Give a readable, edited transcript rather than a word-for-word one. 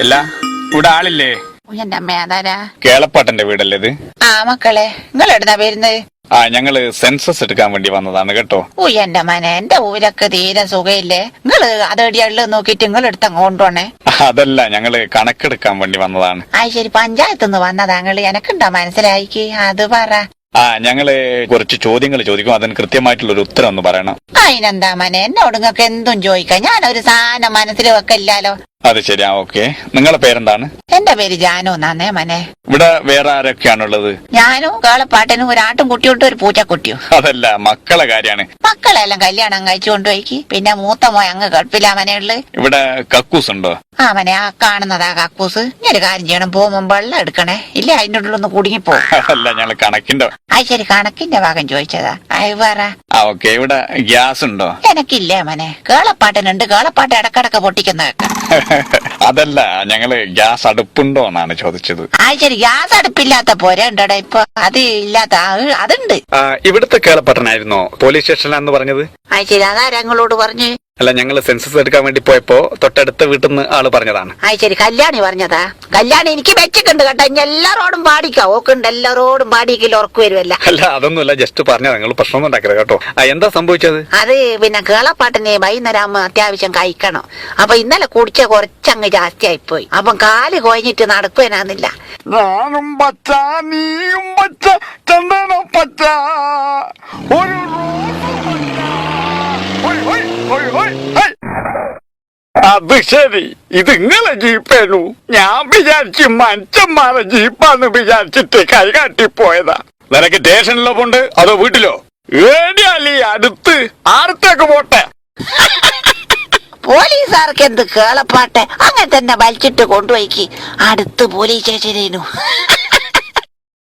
അല്ല ഇവിടെ ആളില്ലേ? എന്റെ അമ്മ അതാരാ? കേളപ്പാട്ടന്റെ വീടല്ലേ ഇത്? ആ മക്കളെ, നിങ്ങൾ എവിടുന്നാ വരുന്നത്? ഞങ്ങള് സെൻസസ് എടുക്കാൻ വേണ്ടി വന്നതാണ് കേട്ടോ. എന്റെ മനെ, എന്റെ ഊരൊക്കെ തീരെ സുഖയില്ലേ? നിങ്ങള് അതെടിയുള്ളു നോക്കിട്ട് നിങ്ങൾ എടുത്ത് കൊണ്ടുപോണേ. അതല്ല, ഞങ്ങള് കണക്കെടുക്കാൻ വേണ്ടി വന്നതാണ്. ശരി, പഞ്ചായത്തുനിന്ന് വന്നതാ നിങ്ങള്? എനക്കുണ്ടോ മനസ്സിലായിക്ക്? അത് പറ. ഞങ്ങള് കുറച്ച് ചോദ്യങ്ങൾ ചോദിക്കും, അതിന് കൃത്യമായിട്ടുള്ള ഒരു ഉത്തരം ഒന്ന് പറയണം. അതിനെന്താ മനെ, എന്നോട് നിങ്ങൾക്ക് എന്തും ചോദിക്കാം. ഞാനൊരു സാധനം മനസ്സിൽ വെക്കില്ലാലോ. അത് ശരിയാ, ഓക്കെ. നിങ്ങളെ പേരെന്താണ്? എന്റെ പേര് ജാനു എന്നാന്നേ മനെ. ഇവിടെ വേറെ ആരൊക്കെയാണുള്ളത്? ഞാനും കേളപ്പാട്ടനും ഒരു ആട്ടും കുട്ടിയോട്ട് ഒരു പൂച്ചക്കുട്ടിയും. അതല്ല, മക്കളെ കാര്യാണ്. മക്കളെല്ലാം കല്യാണം കഴിച്ചു കൊണ്ടുപോയിക്ക്. പിന്നെ മൂത്ത മോയ അങ്ങ് ഗൾഫിലാ മനെയുള്ളു. ഇവിടെ കക്കൂസ് ഉണ്ടോ? മനെ, ആ കാണുന്നതാ കക്കൂസ്. ഞാൻ ഒരു കാര്യം ചെയ്യണം, പോകുമ്പോ വെള്ളം എടുക്കണേ, ഇല്ല അതിന്റെ ഉള്ളിലൊന്ന് കുടുങ്ങിപ്പോ. അല്ല, ഞങ്ങള് കണക്കിന്റെ. ശരി, കണക്കിന്റെ ഭാഗം ചോദിച്ചതാ. പറ. ഓക്കെ. ഇവിടെ ഗ്യാസ് ഉണ്ടോ? എനക്കില്ലേ മനെ, കേളപ്പാട്ടനുണ്ട്. കേളപ്പാട്ട് ഇടക്കിടക്ക് പൊട്ടിക്കുന്ന കേൾക്കാം. അതല്ല, ഞങ്ങള് ഗ്യാസ് അടുപ്പുണ്ടോ എന്നാണ് ചോദിച്ചത്. ശരി, ഗ്യാസ് അടുപ്പില്ലാത്ത പോരെ ഉണ്ടടാ ഇപ്പൊ? അത് ഇല്ലാത്ത അതുണ്ട്. ഇവിടുത്തെ കേളപ്പട്ടനായിരുന്നോ പോലീസ് സ്റ്റേഷനിലാന്ന് പറഞ്ഞത്? ശരി, അതാരാ ഞങ്ങളോട് പറഞ്ഞു? അല്ല, ഞങ്ങള് സെൻസസ് എടുക്കാൻ വേണ്ടി പോയപ്പോ തൊട്ടടുത്ത വീട്ടിൽ നിന്ന് ആള് പറഞ്ഞതാണ്. ശരി, കല്യാണി പറഞ്ഞതാ? കല്യാണി എനിക്ക് വെച്ചിട്ടുണ്ട് കേട്ടോ. ഇനി എല്ലാരോടും പാടിക്കാ ഓക്കുണ്ട്, എല്ലാരോടും പാടിക്കില്ല ഉറക്കു വരുമല്ല. അല്ല, അതൊന്നുമല്ല, ജസ്റ്റ് പറഞ്ഞതാ. നിങ്ങൾ പ്രശ്നമൊന്നും ഉണ്ടാക്കരുത് കേട്ടോ. എന്താ സംഭവിച്ചത്? അത് പിന്നെ കേളപ്പാട്ടിനെ വൈകുന്നേരം അത്യാവശ്യം കഴിക്കണം. അപ്പൊ ഇന്നലെ കുടിച്ച കുറച്ചങ്ങ് ജാസ്തി ആയിപ്പോയി. അപ്പം കാല് കൊഴിഞ്ഞിട്ട് നടക്കുവാനാന്നില്ല. ഞാനും പച്ച, നീയും പച്ച, ചന്ദന പച്ച, അത് ശരി, ഇത് ഇങ്ങളെ ജീപ്പേനു. ഞാൻ വിചാരിച്ച് മനുഷ്യന്മാരെ ജീപ്പാന്ന് വിചാരിച്ചിട്ട് കൈ കാട്ടിപ്പോയതാ. നിനക്ക് സ്റ്റേഷനിലോ പോണ്ട് അതോ വീട്ടിലോ? ഏടിയാലി അടുത്ത് ആർത്തേക്ക് പോട്ടെ. പോലീസുകാർക്ക് എന്ത് കേളപ്പാട്ടെ? അങ്ങനെ തന്നെ വലിച്ചിട്ട് കൊണ്ടുപോയിക്ക് അടുത്ത് പോലീസ് സ്റ്റേഷനേനു.